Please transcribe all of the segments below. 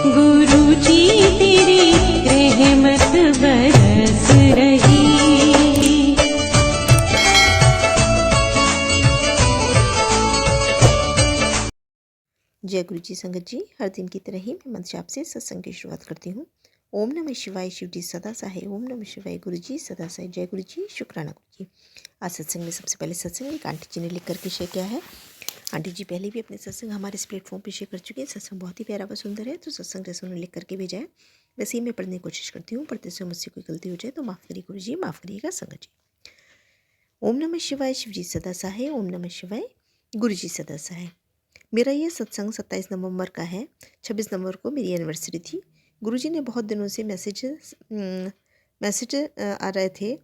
गुरु जी तेरी रहमत बरस रही। जय गुरु जी संगत जी, हर दिन की तरह ही मैं मंत्र जाप से सत्संग की शुरुआत करती हूँ। ओम नमः शिवाय, शिव जी सदा सहाय। ओम नमः शिवाय, गुरु जी सदा सहाय। जय गुरु जी, शुक्राना गुरु जी। आज सत्संग में सबसे पहले सत्संग एक आंटी जी ने लिख करके शेयर किया है। आंटी जी पहले भी अपने सत्संग हमारे इस प्लेटफॉर्म पर शेयर कर चुके हैं। सत्संग बहुत ही प्यारा व सुंदर है, तो सत्संग जैसे उन्होंने लिख करके भेजा है वैसे ही मैं पढ़ने की कोशिश करती हूँ। पढ़ते समय मुझसे कोई गलती हो जाए तो माफ़ करिए गुरु जी, माफ़ करिएगा संगत जी। ओम नमः शिवाय, शिव जी सदा सहाय। ओम नमः शिवाय, गुरु जी सदा सहाय। मेरा ये सत्संग 27 नवंबर का है। 26 नवंबर को मेरी एनिवर्सरी थी। गुरुजी ने बहुत दिनों से मैसेज आ रहे थे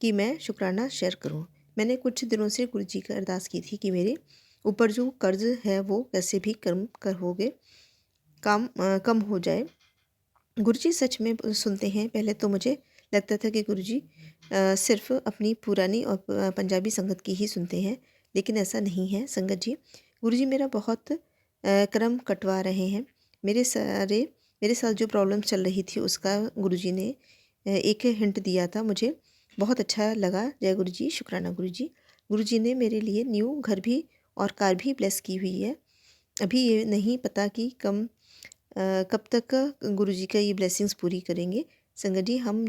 कि मैं शुक्राना शेयर करूं। मैंने कुछ दिनों से गुरुजी का अरदास की थी कि मेरे ऊपर जो कर्ज है वो कैसे भी कम हो जाए। गुरुजी सच में सुनते हैं। पहले तो मुझे लगता था कि गुरुजी सिर्फ अपनी पुरानी और पंजाबी संगत की ही सुनते हैं, लेकिन ऐसा नहीं है संगत जी। गुरुजी मेरा बहुत कर्म कटवा रहे हैं। मेरे साथ जो प्रॉब्लम चल रही थी उसका गुरुजी ने एक हिंट दिया था, मुझे बहुत अच्छा लगा। जय गुरुजी, शुक्राना गुरुजी। गुरुजी ने मेरे लिए न्यू घर भी और कार भी ब्लेस की हुई है। अभी ये नहीं पता कि कब तक गुरुजी का ये ब्लेसिंग्स पूरी करेंगे। संगत जी, हम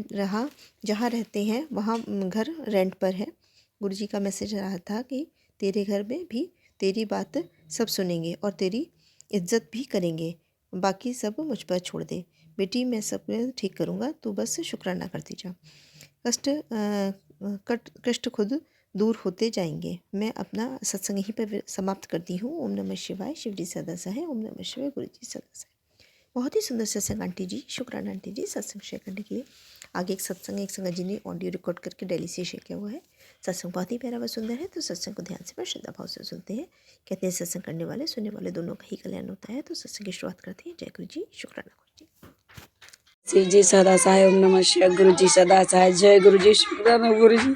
जहाँ रहते हैं वहाँ घर रेंट पर है। गुरुजी का मैसेज रहा था कि तेरे घर में भी तेरी बात सब सुनेंगे और तेरी इज्जत भी करेंगे, बाकी सब मुझ पर छोड़ दे। बेटी मैं सब ठीक करूँगा, तू बस शुक्राना करती जा। कष्ट खुद दूर होते जाएंगे। मैं अपना सत्संग यहीं पर समाप्त करती हूँ। ओम नमः शिवाय, शिव जी सदा सहाय। ओम नमः शिवाय, गुरु जी सदा सहाय। बहुत ही सुंदर सत्संग आंटी जी, शुक्राना आंटी जी सत्संग शेयर करने के लिए। आगे एक संगत जी ने ऑडियो रिकॉर्ड करके दिल्ली से शेयर किया हुआ है। सत्संग बहुत ही प्यारा व सुंदर है, तो सत्संग को ध्यान से पर श्रद्धा भाव से सुनते हैं। कहते हैं सत्संग करने वाले सुनने वाले दोनों का ही कल्याण होता है। तो सत्संग की शुरुआत करते हैं। जय गुरु जी, शुक्राना गुरु जी। शिव जी सदा सहाय। ओम नमः शिवाय, गुरु जी सदा सहाय। जय गुरु जी, शुक्राना गुरु जी।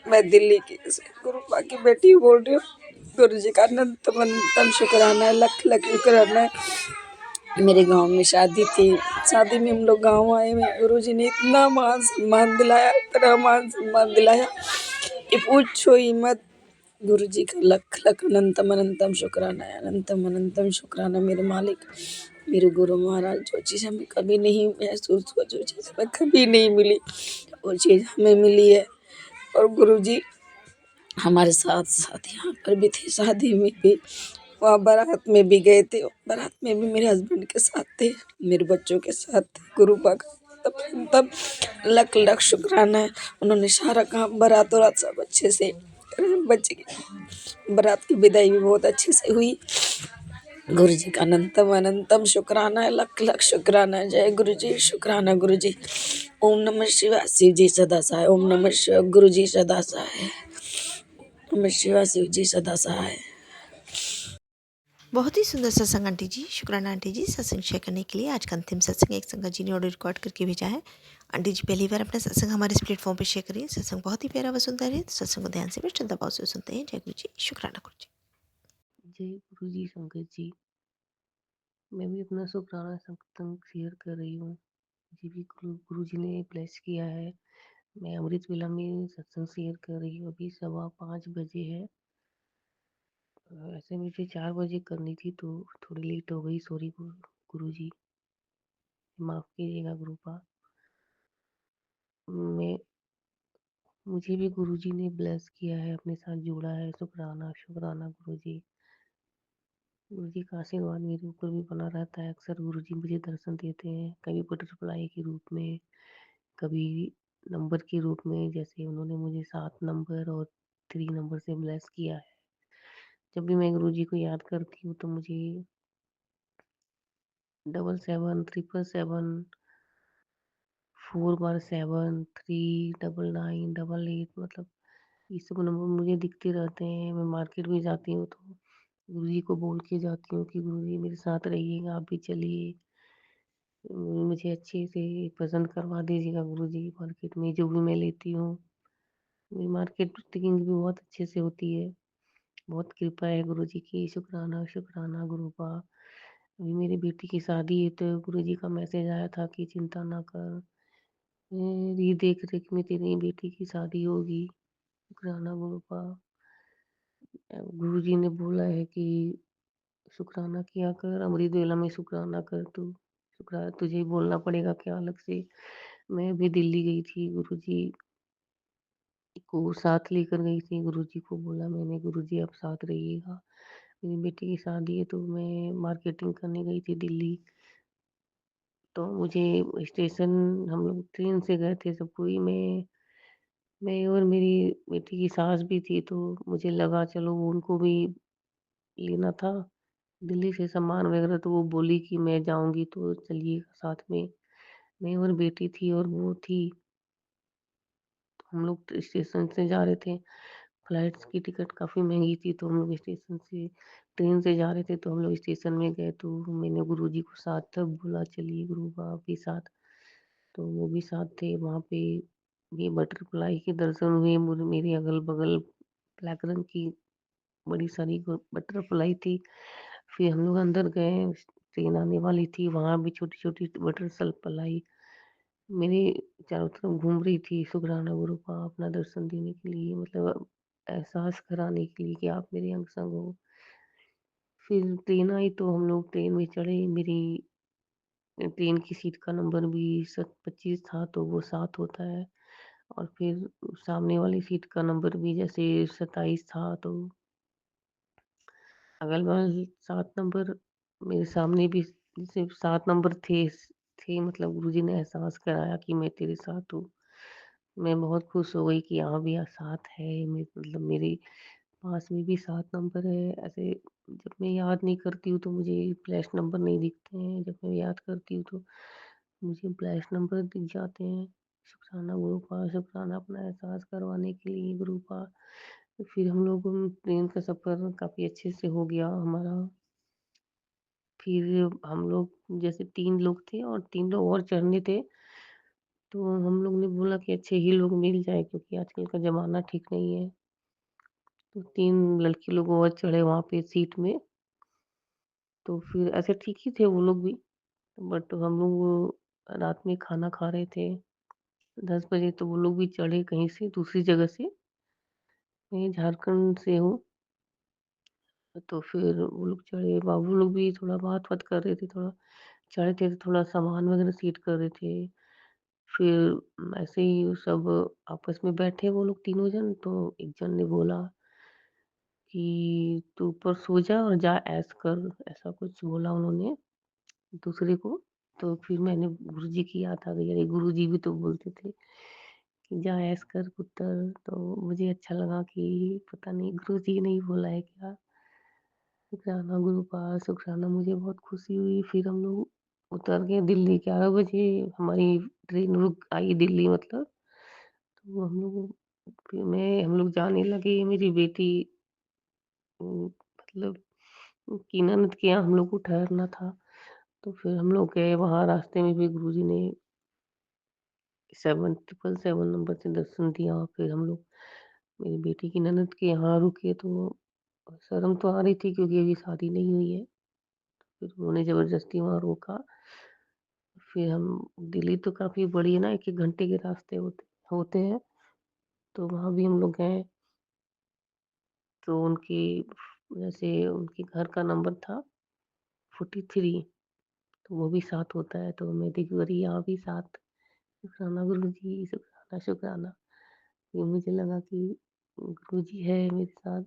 मैं दिल्ली की गुरुपा की बेटी बोल रही हूँ। गुरु जी का अनंतम अनंतम शुक्राना है, लख लख शुक्राना है। मेरे गांव में शादी थी। शादी में हम लोग गांव आए हुए, गुरु जी ने इतना मान सम्मान दिलाया, इतना मान सम्मान दिलाया कि पूछो ही मत। गुरु जी का लख लख अनंतम अनंतम शुक्राना है, अनंतम अनंतम शुक्राना। मेरे मालिक, मेरे गुरु महाराज, जो चीज़ हमें कभी नहीं महसूस हुआ, जो चीज़ हमें कभी नहीं मिली, वो चीज़ हमें मिली है। और गुरु जी हमारे साथ साथ यहाँ पर भी थे, शादी में भी, वहाँ बारात में भी गए थे। बारात में भी मेरे हस्बैंड के साथ थे, मेरे बच्चों के साथ थे। गुरु का तब लख लख शुक्राना है। उन्होंने सारा काम बारात वारात सब अच्छे से, बच्चे की बारात की विदाई भी बहुत अच्छे से हुई। गुरु जी का अनंतम अनंतम शुक्राना है, लख लख शुक्राना है। जय गुरु जी, शुक्राना गुरु जी। ओम नमः शिवाय, शिव जी सदा सहाय। ओम नमः शिवाय, गुरु जी सदा सहाय। नमः शिवाय, शिव जी सदा सहाय। बहुत ही सुंदर सत्संग आंटी जी, शुक्राना आंटी जी सत्संग शेयर करने के लिए। आज का अंतिम सत्संग एक संगत जी ने ऑडियो रिकॉर्ड करके भेजा है। आंटी जी पहली बार अपना सत्संग हमारे इस प्लेटफॉर्म पर शेयर करिए। सत्संग बहुत ही प्यारा व सुंदर है, तो सत्संग को ध्यान से भी श्रद्धा भाव से सुनते हैं। जय गुरु जी, शुक्राना गुरु जी। जय गुरु जी संगत जी, मैं भी अपना शुक्राना सत्संग शेयर कर रही हूँ। जी भी गुरु जी ने ब्लेस किया है। मैं अमृत वेला में सत्संग शेयर कर रही हूँ। अभी 5:15 बजे है। ऐसे मुझे 4 बजे करनी थी, तो थोड़ी लेट हो गई। सॉरी गुरु जी, माफ़ कीजिएगा गुरुपा। मैं मुझे भी गुरु जी ने ब्लेस किया है, अपने साथ जोड़ा है। शुक्राना शुक्राना गुरु जी। गुरु जी का आशीर्वाद मेरे ऊपर भी बना रहता है। अक्सर गुरु जी मुझे दर्शन देते हैं, कभी बटरफ्लाई के रूप में, कभी नंबर के रूप में। जैसे उन्होंने मुझे 7 नंबर और 3 नंबर से ब्लेस किया है। जब भी मैं गुरु जी को याद करती हूँ तो मुझे 77 777 4/7 39988, मतलब ये सब नंबर मुझे दिखते रहते हैं। मैं मार्केट में जाती हूँ तो गुरु जी को बोल के जाती हूँ कि गुरु जी मेरे साथ रहिएगा, आप भी चलिए, मुझे अच्छे से पसंद करवा दीजिएगा गुरु जी। मार्केट में जो भी मैं लेती हूँ, मेरी मार्केटिंग भी बहुत अच्छे से होती है। बहुत कृपा है गुरु जी की। शुक्राना शुक्राना गुरुपा। अभी मेरी बेटी की शादी है तो गुरुजी का मैसेज आया था कि चिंता ना कर, मेरी देख-रेख में तेरी बेटी की शादी होगी। शुक्राना गुरु का। गुरुजी ने बोला है कि शुक्राना किया कर, अमृत वेला में शुक्राना कर तू। तुझे ही बोलना पड़ेगा क्या अलग से। मैं अभी दिल्ली गई थी, गुरुजी को साथ लेकर गई थी। गुरुजी को बोला मैंने, गुरुजी आप साथ रहिएगा। मेरी बेटी की शादी है तो मैं मार्केटिंग करने गई थी दिल्ली। तो मुझे स्टेशन, हम लोग ट्रेन से गए थे सब कोई, मैं और मेरी बेटी की सास भी थी, तो मुझे लगा चलो वो उनको भी लेना था दिल्ली से सामान वगैरह, तो वो बोली कि मैं जाऊँगी तो चलिएगा साथ में। मैं और बेटी थी और वो थी, तो हम लोग स्टेशन से जा रहे थे। फ्लाइट्स की टिकट काफ़ी महँगी थी, तो हम लोग स्टेशन से ट्रेन से जा रहे थे, तो हम लोग स्टेशन में गए तो मैंने गुरुजी को साथ बोला चलिए गुरु आप भी साथ। तो वो भी साथ थे। वहाँ पे ये बटरफ्लाई के दर्शन हुए। मेरे अगल-बगल ब्लैक रंग की बड़ी सारी बटरफ्लाई थी। फिर हम लोग अंदर गए, ट्रेन आने वाली थी, वहाँ भी छोटी-छोटी बटरफ्लाई मेरे चारों तरफ घूम रही थी। शुक्राना गुरु का अपना दर्शन देने के लिए, मतलब एहसास कराने के लिए कि आप मेरे अंग संग हो। फिर ट्रेन आई तो हम लोग ट्रेन में चढ़े। मेरी ट्रेन की सीट का नंबर भी 25 था, तो वो 7 होता है। और फिर सामने वाली सीट का नंबर भी जैसे 27 था, तो अगल-बगल 7 नंबर, मेरे सामने भी सिर्फ 7 नंबर थे, मतलब गुरुजी ने एहसास कराया कि मैं तेरे साथ हूँ। मैं बहुत खुश हो गई कि हाँ भैया साथ है, मतलब मेरे पास में भी 7 नंबर है। ऐसे जब मैं याद नहीं करती हूँ तो मुझे फ्लैश नंबर नहीं दिखते हैं, जब मैं याद करती हूँ तो मुझे फ्लैश नंबर दिख जाते हैं। शुक्राना गुरु का, शुक्राना अपना एहसास करवाने के लिए गुरु का। तो फिर हम लोग ट्रेन का सफ़र काफ़ी अच्छे से हो गया हमारा। फिर हम लोग जैसे 3 लोग थे और 3 लोग और चढ़ने थे, तो हम लोग ने बोला कि अच्छे ही लोग मिल जाएँ क्योंकि आजकल का ज़माना ठीक नहीं है। तो 3 लड़के लोग और चढ़े वहाँ पे सीट में, तो फिर ऐसे ठीक ही थे वो लोग भी। बट हम लोग रात में खाना खा रहे थे, 10 बजे, तो वो लोग भी चढ़े कहीं से दूसरी जगह से। मैं झारखंड से हूँ, तो फिर वो लोग चढ़े, वो लोग भी थोड़ा बात-वात कर रहे थे, थोड़ा चढ़े थे तो थोड़ा सामान वगैरह सीट कर रहे थे। फिर ऐसे ही सब आपस में बैठे वो लोग तीनों जन, तो एक जन ने बोला कि तू ऊपर सो जा और जा ऐश कर, ऐसा कुछ बोला उन्होंने दूसरे को। तो फिर मैंने गुरुजी की याद आ गई, अरे गुरुजी भी तो बोलते थे कि जा ऐश कर पुत्र। तो मुझे अच्छा लगा कि पता नहीं गुरुजी ने ही बोला है क्या। शुक्राना गुरु का, शुक्राना, मुझे बहुत खुशी हुई। फिर हम लोग उतर गए दिल्ली, 11 बजे हमारी ट्रेन रुक आई दिल्ली, मतलब। तो हम लोग जाने लगे। मेरी बेटी मतलब की ननद के यहाँ हम लोग को ठहरना था। तो फिर हम लोग गए वहाँ, रास्ते में भी गुरुजी ने 777 नंबर से दर्शन दिया। फिर हम लोग मेरी बेटी की ननद के यहाँ रुके, तो शर्म तो आ रही थी क्योंकि अभी शादी नहीं हुई है। फिर उन्होंने ज़बरदस्ती वहाँ रोका। फिर हम, दिल्ली तो काफ़ी बड़ी है ना, 1-1 घंटे के रास्ते होते होते हैं। तो वहाँ भी हम लोग गए, तो उनकी जैसे उनके घर का नंबर था 43, तो वो भी 7 होता है, तो मैं देखी अरे यहाँ भी 7। शुक्राना गुरुजी, शुक्राना, शुक्राना। फिर मुझे लगा कि गुरुजी है मेरे साथ।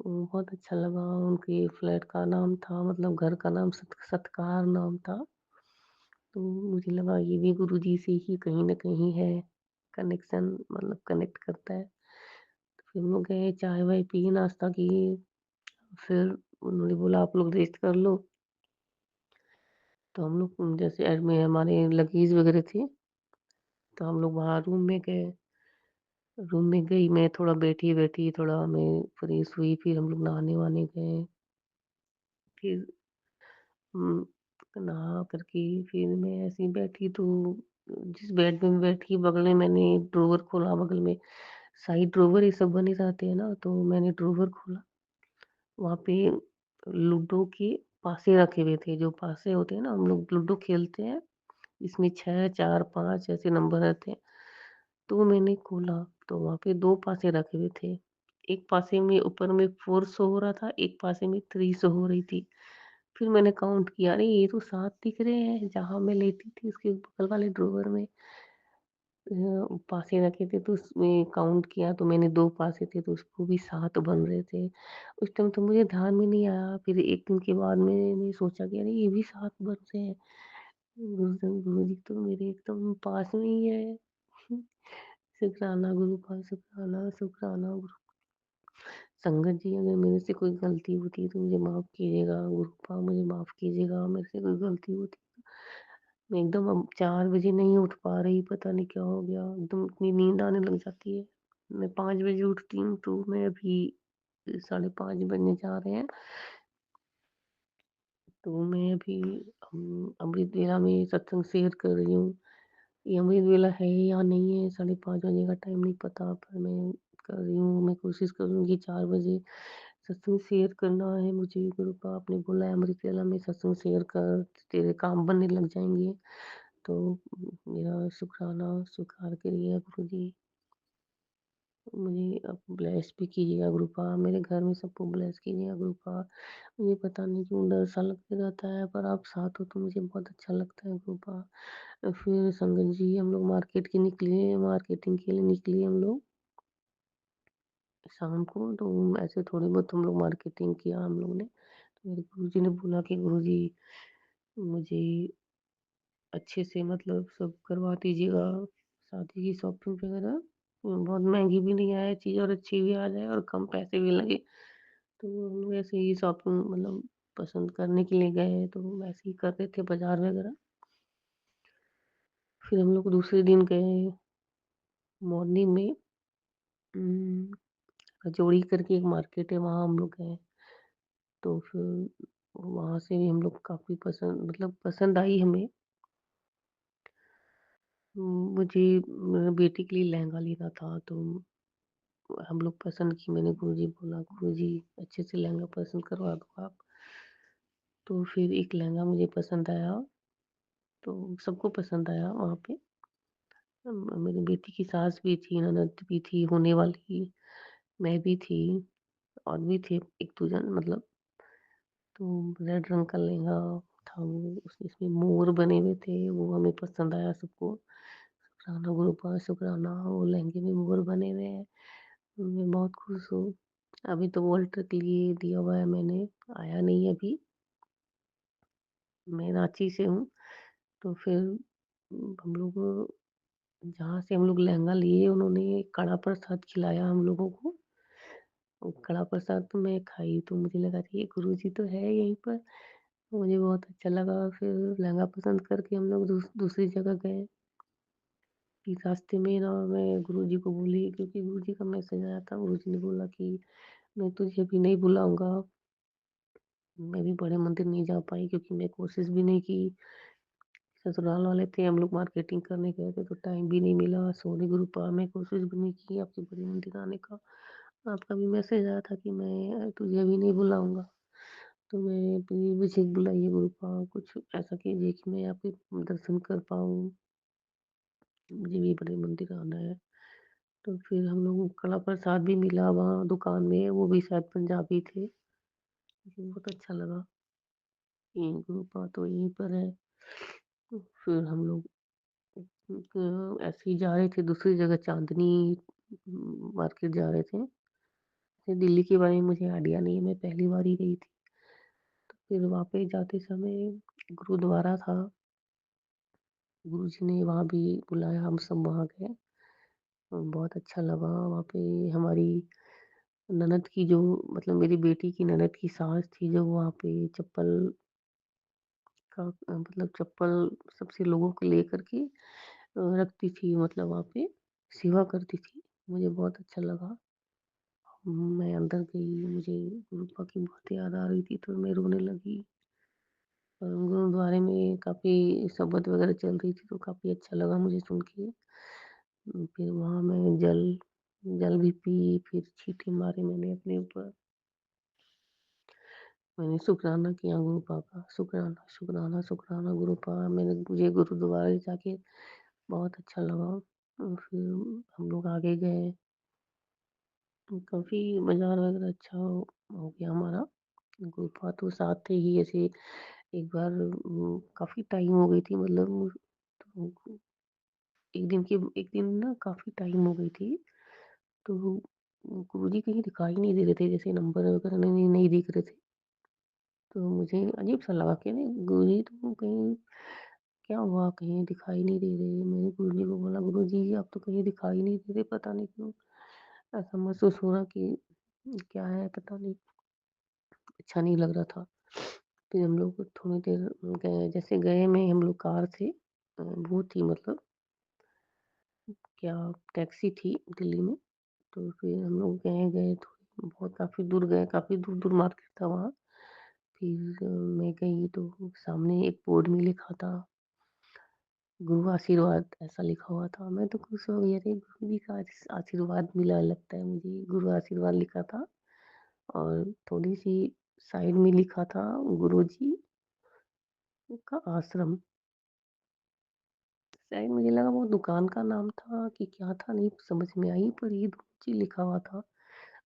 बहुत अच्छा लगा। उनके फ्लैट का नाम था, मतलब घर का नाम सत्कार नाम था। तो मुझे लगा ये भी गुरुजी से ही कहीं न कहीं है कनेक्शन, मतलब कनेक्ट करता है। फिर हम लोग गए, चाय-वाय पिए, नाश्ता किए। फिर उन्होंने बोला आप लोग रेस्ट कर लो। तो हम लोग जैसे में हमारे लगेज वगैरह थे, तो हम लोग वहाँ रूम में गए। रूम में गई मैं, थोड़ा बैठी-बैठी थोड़ा मैं फ्रेश हुई, फिर हम लोग नहाने-वहाने गए। फिर उम, नहा कर के फिर मैं ऐसे ही बैठी, तो जिस बेड में मैं बैठी बगल में मैंने ड्रॉवर खोला, बगल में साइड ड्रॉवर ये सब बने रहते हैं ना, तो मैंने ड्रॉवर खोला। वहाँ पे लूडो के पासे रखे हुए थे, जो पासे होते हैं ना, हम लोग लूडो खेलते हैं, इसमें 6, 4, 5 ऐसे नंबर रहते हैं। तो मैंने खोला, तो वहाँ पे 2 पासे रखे हुए थे। एक पासे में ऊपर में 4 शो हो रहा था, एक पासे में 3 शो हो रही थी। फिर मैंने काउंट किया, अरे ये तो 7 दिख रहे हैं, जहाँ मैं लेटी थी उसके बगल वाले ड्रॉवर में पासे रखे थे, तो उसमें काउंट किया तो मैंने 2 पासे थे तो उसको भी 7 बन रहे थे। उस टाइम तो मुझे ध्यान में नहीं आया, फिर 1 दिन के बाद मैंने सोचा कि अरे ये भी 7 बन रहे हैं। गुरुजी तो मेरे एकदम पास में ही है। शुक्राना गुरुपाल, शुक्राना, शुक्राना गुरु। संगत जी, अगर मेरे से कोई गलती होती है तो मुझे माफ़ कीजिएगा, गुरुपाल मुझे माफ़ कीजिएगा, मेरे से कोई गलती होती है। मैं एकदम अब 4 बजे नहीं उठ पा रही, पता नहीं क्या हो गया, एकदम इतनी नींद आने लग जाती है। मैं 5 बजे उठती हूँ, तो मैं अभी 5:30 बजने जा रहे हैं, तो मैं अभी अमृत वेला में सत्संग शेयर कर रही हूँ। ये अमृत वेला है या नहीं है, 5:30 बजे का टाइम नहीं पता, पर मैं कर रही हूँ, मैं कोशिश करूँगी 4 बजे सत्संग शेयर करना है मुझे। गुरु का आपने बोला है अमृत वेला में सत्संग शेयर कर, तेरे काम बनने लग जाएँगे। तो मेरा शुकराना स्वीकार करिए गुरुजी। मुझे आप ब्लेस भी कीजिएगा गुरुपा, मेरे घर में सबको ब्लेस कीजिएगा गुरुपा। मुझे पता नहीं क्यों डर सा लगते रहता है, पर आप साथ हो तो मुझे बहुत अच्छा लगता है गुरुपा। फिर संगत जी, हम लोग मार्केट के निकले, मार्केटिंग के लिए निकले हम लोग शाम को, तो ऐसे थोड़ी बहुत हम लोग मार्केटिंग किया हम लोग ने। तो मेरे गुरुजी ने बोला कि गुरुजी मुझे अच्छे से मतलब सब करवा दीजिएगा, शादी की शॉपिंग वगैरह। बहुत महँगी भी नहीं आए चीज़, और अच्छी भी आ जाए और कम पैसे भी लगे। तो हम लोग ऐसे ही शॉपिंग मतलब पसंद करने के लिए गए, तो ऐसे ही कर रहे थे बाज़ार वगैरह। फिर हम लोग दूसरे दिन गए मॉर्निंग में, उम, कचौड़ी करके एक मार्केट है, वहाँ हम लोग गए। तो फिर वहाँ से भी हम लोग काफ़ी पसंद मतलब पसंद आई हमें। मुझे मेरे बेटे के लिए लहंगा लेना था, तो हम लोग पसंद की, मैंने गुरुजी बोला गुरुजी अच्छे से लहंगा पसंद करवा दो आप। तो फिर एक लहंगा मुझे पसंद आया, तो सबको पसंद आया वहाँ पे। मेरी बेटी की सास भी थी, ननद भी थी होने वाली, मैं भी थी, और भी थे 1-2 जन मतलब। तो रेड रंग का लहंगा था वो, इसमें मोर बने हुए थे, वो हमें पसंद आया सबको। शुक्राना गुरुपाल, शुक्राना, वो लहंगे में मोर बने हुए हैं। मैं बहुत खुश हूँ। अभी तो वॉल्टर के लिए दिया हुआ है मैंने, आया नहीं है अभी। मैं रांची से हूँ, तो फिर हम लोग जहाँ से हम लोग लहंगा लिए, उन्होंने कड़ा प्रसाद खिलाया हम लोगों को। वो कड़ा प्रसाद तो मैं खाई, तो मुझे लगा कि ये गुरुजी तो है यहीं पर। मुझे बहुत अच्छा लगा, फिर लहंगा पसंद करके हम लोग दूसरी जगह गए। फिर रास्ते में ना मैं गुरुजी को बोली, क्योंकि गुरुजी का मैसेज आया था, गुरुजी ने बोला कि मैं तुझे अभी नहीं बुलाऊँगा। मैं भी बड़े मंदिर नहीं जा पाई, क्योंकि मैं कोशिश भी नहीं की। ससुराल वाले थे, हम लोग मार्केटिंग करने गए थे, तो टाइम भी नहीं मिला। सॉरी गुरुपा, मैं कोशिश भी नहीं की आपके बड़े मंदिर आने का। आपका भी मैसेज आया था कि मैं तुझे अभी नहीं बुलाऊँगा। तो मैं प्लीज़ मुझे बुलाइए गुरुपा, कुछ ऐसा कीजिए कि मैं आपके दर्शन कर पाऊँ। मुझे भी बड़े मंदिर आना है। तो फिर हम लोगों को कड़ा प्रसाद भी मिला वहाँ दुकान में, वो भी शायद पंजाबी थे। मुझे बहुत अच्छा लगा, ये गुरुपा तो यहीं पर है। तो फिर हम लोग ऐसे ही जा रहे थे दूसरी जगह, चांदनी मार्केट जा रहे थे। ये दिल्ली के बारे में मुझे आइडिया नहीं है, मैं पहली बार ही गई थी। तो फिर वहाँ पे जाते समय गुरुद्वारा था, गुरुजी ने वहाँ भी बुलाया, हम सब वहाँ गए। बहुत अच्छा लगा वहाँ पे। हमारी ननद की जो मतलब मेरी बेटी की ननद की सास थी, जो वहाँ पे चप्पल का मतलब चप्पल सबसे लोगों को लेकर के रखती थी, मतलब वहाँ पे सेवा करती थी। मुझे बहुत अच्छा लगा। मैं अंदर गई, मुझे गुरुपा की बहुत याद आ रही थी, तो मैं रोने लगी। गुरुद्वारे में काफ़ी शबद वगैरह चल रही थी, तो काफ़ी अच्छा लगा मुझे सुन के। फिर वहाँ मैं जल जल भी पी, फिर छींटे मारे मैंने अपने ऊपर। मैंने शुकराना किया गुरु पापा, शुकराना, शुकराना, शुकराना गुरु पापा। मैंने मुझे गुरुद्वारे जाके बहुत अच्छा लगा। फिर हम लोग आगे गए, काफ़ी बाज़ार वगैरह अच्छा हो गया हमारा। गुरु पापा तो साथ थे ही ऐसे। एक बार काफ़ी टाइम हो गई थी, मतलब तो एक दिन ना काफ़ी टाइम हो गई थी, तो गुरुजी कहीं दिखाई नहीं दे रहे थे, जैसे नंबर वगैरह नहीं नहीं दिख रहे थे। तो मुझे अजीब-सा लगा कि नहीं गुरुजी तो कहीं क्या हुआ, कहीं दिखाई नहीं दे रहे। मैंने गुरुजी को बोला, गुरुजी आप तो कहीं दिखाई नहीं दे रहे, पता नहीं क्यों? ऐसा महसूस हो रहा कि क्या है पता नहीं, अच्छा नहीं लग रहा था। फिर हम लोग थोड़ी देर गए, जैसे गए में हम लोग कार से वो थी मतलब क्या टैक्सी थी दिल्ली में। तो फिर हम लोग गए थोड़ी बहुत काफ़ी दूर गए, काफ़ी दूर-दूर मार्केट था वहाँ। फिर मैं गई तो सामने एक बोर्ड में लिखा था गुरु आशीर्वाद ऐसा लिखा हुआ था। मैं तो खुश हो गई, अरे गुरु जी का आशीर्वाद मिला लगता है मुझे, गुरु आशीर्वाद लिखा था। और थोड़ी-सी साइड में लिखा था गुरुजी का आश्रम। शायद मुझे लगा वो दुकान का नाम था कि क्या था नहीं समझ में आई, पर ये गुरुजी लिखा हुआ था।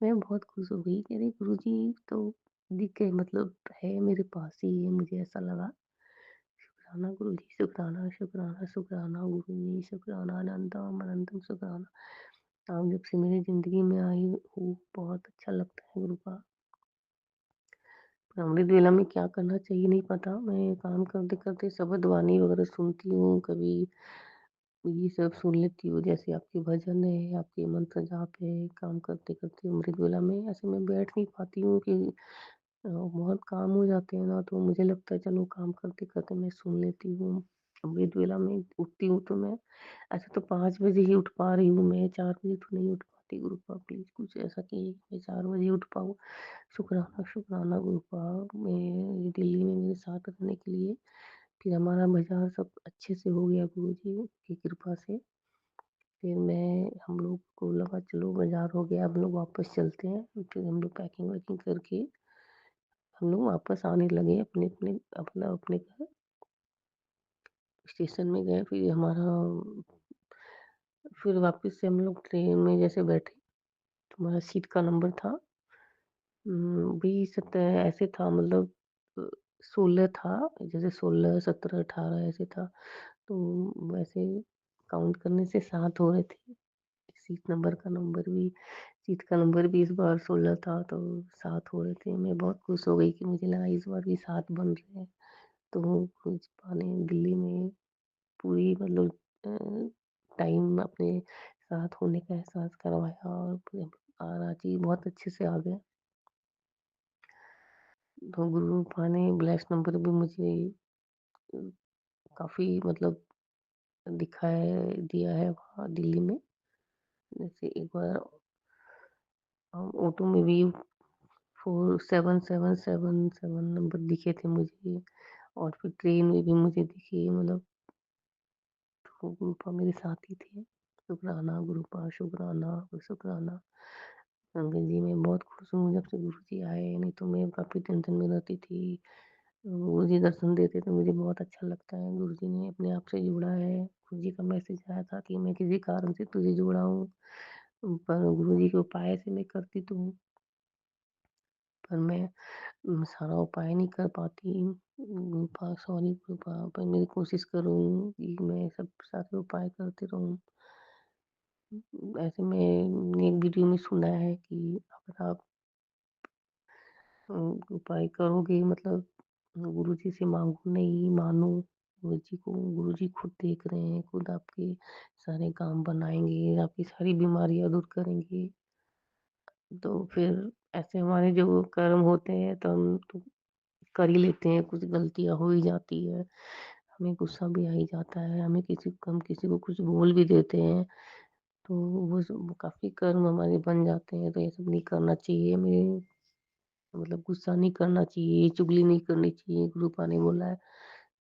मैं बहुत खुश हो गई कि अरे गुरुजी तो दिख गए, मतलब है मेरे पास ही है, मुझे ऐसा लगा। शुक्राना गुरुजी, शुक्राना, शुक्राना, शुक्राना गुरुजी, शुक्राना अनंतम अनंतम शुक्राना। आप जब से मेरी ज़िंदगी में आई हो, बहुत अच्छा लगता है गुरु का। अमृत वेला में क्या करना चाहिए नहीं पता। मैं काम करते-करते शबद वाणी वगैरह सुनती हूँ, कभी ये सब सुन लेती हूँ, जैसे आपके भजन है, आपके मंत्र जाप है, काम करते-करते अमृत वेला में ऐसे मैं बैठ नहीं पाती हूँ कि बहुत काम हो जाते हैं ना, तो मुझे लगता है चलो काम करते-करते मैं सुन लेती हूँ। अमृत वेला में उठती हूँ तो मैं ऐसे तो 5 बजे ही उठ पा रही हूँ मैं, 4 बजे तो नहीं उठ पाती। गुरु पापा प्लीज़ कुछ ऐसा कीजिए कि मैं 4 बजे उठ पाऊँ। शुक्राना, शुक्राना गुरु पापा मैं दिल्ली में मेरे साथ रहने के लिए। फिर हमारा बाज़ार सब अच्छे से हो गया गुरुजी की कृपा से। फिर हम लोग को लगा चलो बाज़ार हो गया, अब लोग वापस चलते हैं। फिर हम लोग पैकिंग-वैकिंग करके हम लोग वापस आने लगे अपने घर। स्टेशन में गए, फिर वापस से हम लोग ट्रेन में जैसे बैठे, तो हमारा सीट का नंबर था 20 ऐसे था, मतलब अ, 16 था, जैसे 16, 17, 18 ऐसे था। तो वैसे काउंट करने से 7 हो रहे थे। सीट का नंबर भी इस बार 16 था, तो 7 हो रहे थे। मैं बहुत खुश हो गई कि मुझे लगा इस बार भी 7 बन रहे हैं। तो कुछ पाने दिल्ली में पूरी मतलब टाइम अपने साथ होने का एहसास करवाया और फिर रांची बहुत अच्छे से आ गए। तो गुरु पा ने ब्लेस नंबर भी मुझे काफ़ी मतलब दिया है वहाँ दिल्ली में। जैसे एक बार ऑटो में भी 4777 नंबर दिखे थे मुझे, और फिर ट्रेन में भी मुझे दिखे, मतलब तो गुरुपा मेरे साथ ही थे। शुक्राना गुरुपा, शुक्राना शुक्राना। अंकल जी मैं बहुत खुश हूँ जब से गुरुजी आए, नहीं तो मैं काफ़ी टेंशन में रहती थी। गुरुजी दर्शन देते तो मुझे बहुत अच्छा लगता है, गुरुजी ने अपने आप से जोड़ा है। गुरुजी का मैसेज आया था कि मैं किसी कारण से तुझे जोड़ा हूँ, पर गुरुजी के उपाय से मैं करती तो हूँ, पर मैं सारा उपाय नहीं कर पाती। गुरुपा सॉरी गुरुपा, पर मेरी कोशिश करूँ कि मैं सब सारे उपाय करती रहूँ। ऐसे मैंने एक वीडियो में सुना है कि अगर आप उपाय करोगे, मतलब गुरुजी से मांगो नहीं मानो, गुरुजी खुद देख रहे हैं, खुद आपके सारे काम बनाएंगे, आपकी सारी बीमारियां दूर करेंगे। तो फिर ऐसे हमारे जो कर्म होते हैं तो हम तो कर ही लेते हैं, कुछ गलतियां हो ही जाती है, हमें गुस्सा भी आ ही जाता है, हम किसी को कुछ बोल भी देते हैं, तो वो काफ़ी कर्म हमारे बन जाते हैं। तो ये सब नहीं करना चाहिए, हमें मतलब गुस्सा नहीं करना चाहिए, चुगली नहीं करनी चाहिए, गुरुपा ने बोला है।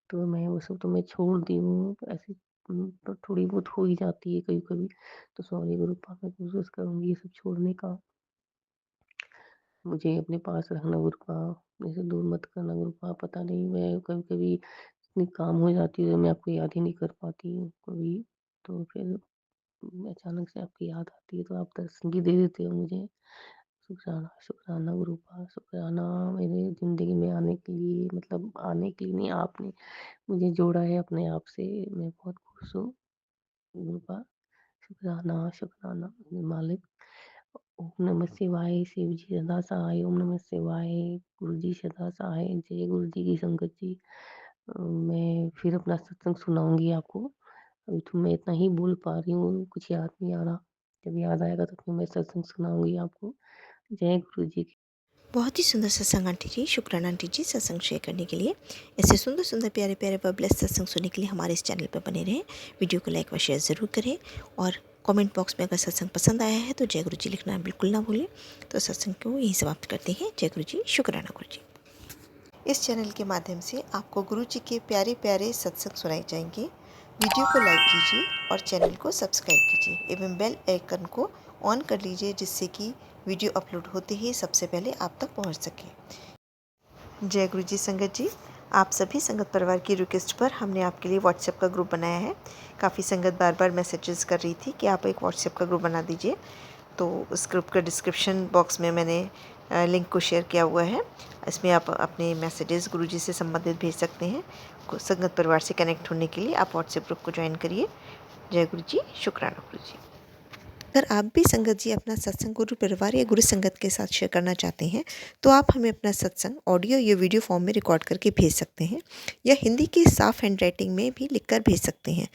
तो मैं वो सब तो मैं छोड़ दी हूँ, ऐसे तो थोड़ी बहुत हो ही जाती है कभी-कभी। तो सॉरी गुरुपा, मैं कोशिश करूँगी ये सब छोड़ने का। मुझे अपने पास रखना गुरुपा, मुझे दूर मत करना गुरुपा। पता नहीं मैं कभी-कभी इतनी काम हो जाती है, मैं आपको याद ही नहीं कर पाती हूँ कभी। तो फिर अचानक से आपकी याद आती है, तो आप दर्शन भी दे देते हो मुझे। शुक्राना, शुक्राना गुरुपा, शुक्राना मेरे ज़िंदगी में आने के लिए, मतलब आने के लिए नहीं, आपने मुझे जोड़ा है अपने आप से। मैं बहुत खुश हूँ गुरुपा। शुक्राना, शुक्राना मेरे मालिक। ओम नमः शिवाय, शिव जी सदा सहाय। ओम नमः शिवाय, गुरु जी सदा सहाय। जय गुरु जी की संगत जी। मैं फिर अपना सत्संग सुनाऊँगी आपको। अभी तो मैं इतना ही बोल पा रही हूँ, कुछ याद नहीं आ रहा। जब याद आएगा तो फिर मैं सत्संग सुनाऊँगी आपको। जय गुरु जी की। बहुत ही सुंदर सत्संग आंटी जी, शुक्राना आंटी जी सत्संग शेयर करने के लिए। ऐसे सुंदर सुंदर प्यारे प्यारे पब्लिक सत्संग सुनने के लिए हमारे इस चैनल पर बने रहें। वीडियो को लाइक व शेयर ज़रूर करें और कमेंट बॉक्स में अगर सत्संग पसंद आया है तो जय गुरु जी लिखना बिल्कुल ना भूलें। तो सत्संग को यहीं समाप्त करते हैं। जय गुरु जी, शुक्राना गुरु जी। इस चैनल के माध्यम से आपको गुरु जी के प्यारे प्यारे सत्संग सुनाए जाएंगे। वीडियो को लाइक कीजिए और चैनल को सब्सक्राइब कीजिए एवं बेल आइकन को ऑन कर लीजिए, जिससे कि वीडियो अपलोड होते ही सबसे पहले आप तक पहुंच सके। जय गुरु जी संगत जी, आप सभी संगत परिवार की रिक्वेस्ट पर हमने आपके लिए व्हाट्सएप का ग्रुप बनाया है। काफ़ी संगत बार बार मैसेजेस कर रही थी कि आप एक व्हाट्सएप का ग्रुप बना दीजिए, तो उस ग्रुप का डिस्क्रिप्शन बॉक्स में मैंने लिंक को शेयर किया हुआ है। इसमें आप अपने मैसेजेस गुरुजी से संबंधित भेज सकते हैं। संगत परिवार से कनेक्ट होने के लिए आप व्हाट्सएप ग्रुप को ज्वाइन करिए। जय गुरु जी, शुक्राना गुरु जी। अगर आप भी संगत जी अपना सत्संग गुरु परिवार या गुरु संगत के साथ शेयर करना चाहते हैं तो आप हमें अपना सत्संग ऑडियो या वीडियो फॉर्म में रिकॉर्ड करके भेज सकते हैं या हिंदी की साफ हैंड राइटिंग में भी लिखकर भेज सकते हैं।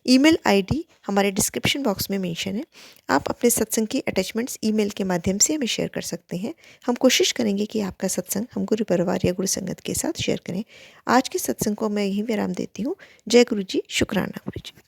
ईमेल आईडी हमारे डिस्क्रिप्शन बॉक्स में मेंशन है। आप अपने सत्संग की अटैचमेंट्स ईमेल के माध्यम से हमें शेयर कर सकते हैं। हम कोशिश करेंगे कि आपका सत्संग हम गुरु परिवार या गुरु संगत के साथ शेयर करें। आज के सत्संग को मैं यहीं विराम देती हूँ। जय गुरु जी, शुक्राना गुरु जी।